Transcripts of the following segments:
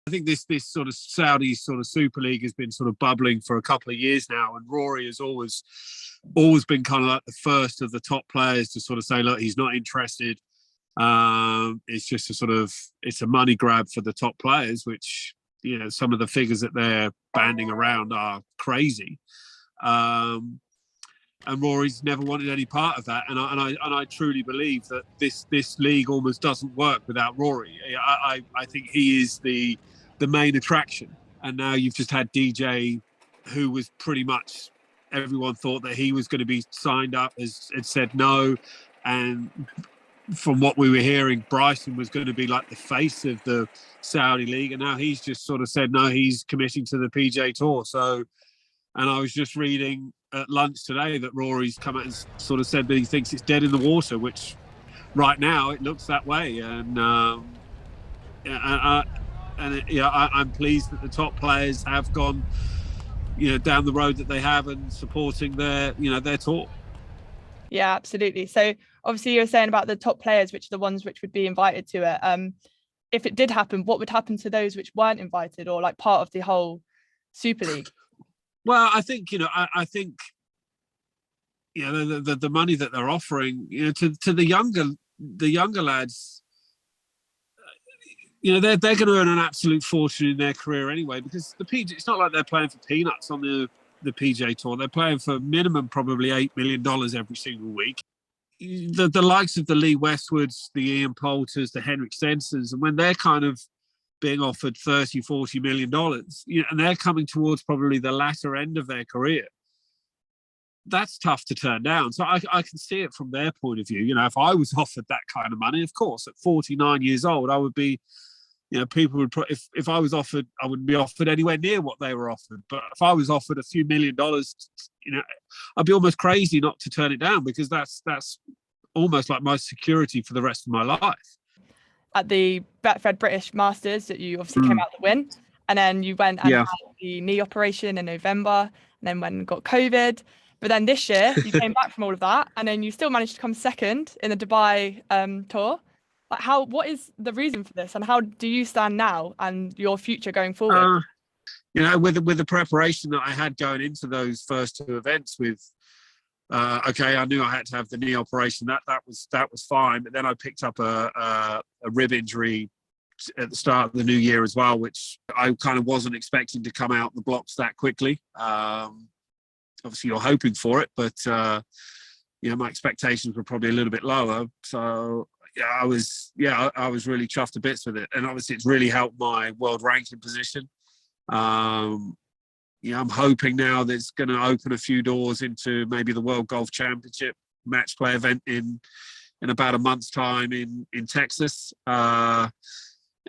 I think this sort of Saudi sort of Super League has been sort of bubbling for a couple of years now, and Rory has always been kind of like the first of the top players to sort of say, look, he's not interested. It's just it's a money grab for the top players, which, you know, some of the figures that they're banding around are crazy. And Rory's never wanted any part of that, and I truly believe that this league almost doesn't work without Rory. I think he is the main attraction, and now you've just had DJ, who was pretty much, everyone thought that he was going to be signed up, has said no, and from what we were hearing, Bryson was going to be like the face of the Saudi league, and now he's just sort of said no, he's committing to the PGA Tour. So, and I was just reading at lunch today that Rory's come out and sort of said that he thinks it's dead in the water, which right now it looks that way. And I'm pleased that the top players have gone, you know, down the road that they have and supporting their tour. Yeah, absolutely. So obviously you were saying about the top players, which are the ones which would be invited to it. If it did happen, what would happen to those which weren't invited or like part of the whole Super League? Well, I think, you know, I think, you know, the money that they're offering, you know, to the younger lads, you know, they're going to earn an absolute fortune in their career anyway, because it's not like they're playing for peanuts on the PGA Tour. They're playing for minimum probably $8 million every single week. The likes of the Lee Westwoods, the Ian Poulters, the Henrik Stensons, and when they're kind of being offered $30-40 million, you know, and they're coming towards probably the latter end of their career, that's tough to turn down. So I can see it from their point of view. You know, if I was offered that kind of money, of course, at 49 years old, I would be, you know, people would if I was offered, I wouldn't be offered anywhere near what they were offered. But if I was offered a few $1 million, you know, I'd be almost crazy not to turn it down, because that's almost like my security for the rest of my life. At the Betfred British Masters, that you obviously came out to win, and then you went and had the knee operation in November, and then went and got COVID. But then this year you came back from all of that, and then you still managed to come second in the Dubai tour. Like, what is the reason for this, and how do you stand now and your future going forward? You know, with the preparation that I had going into those first two events, with I knew I had to have the knee operation. That was fine, but then I picked up a rib injury at the start of the new year as well, which I kind of wasn't expecting to come out the blocks that quickly. Obviously, you're hoping for it, but you know, my expectations were probably a little bit lower. So I was really chuffed to bits with it, and obviously it's really helped my world ranking position. You know, I'm hoping now that it's going to open a few doors into maybe the World Golf Championship match play event in about a month's time in Texas. And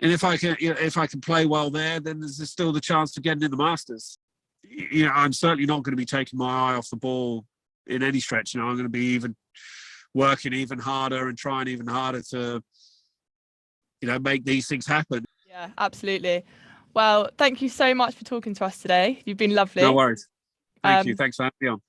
if I can play well there, then there's still the chance of getting in the Masters. You know, I'm certainly not going to be taking my eye off the ball in any stretch. You know, I'm going to be working even harder and trying even harder to, you know, make these things happen. Yeah, absolutely. Well, thank you so much for talking to us today. You've been lovely. No worries. Thank you. Thanks for having me on.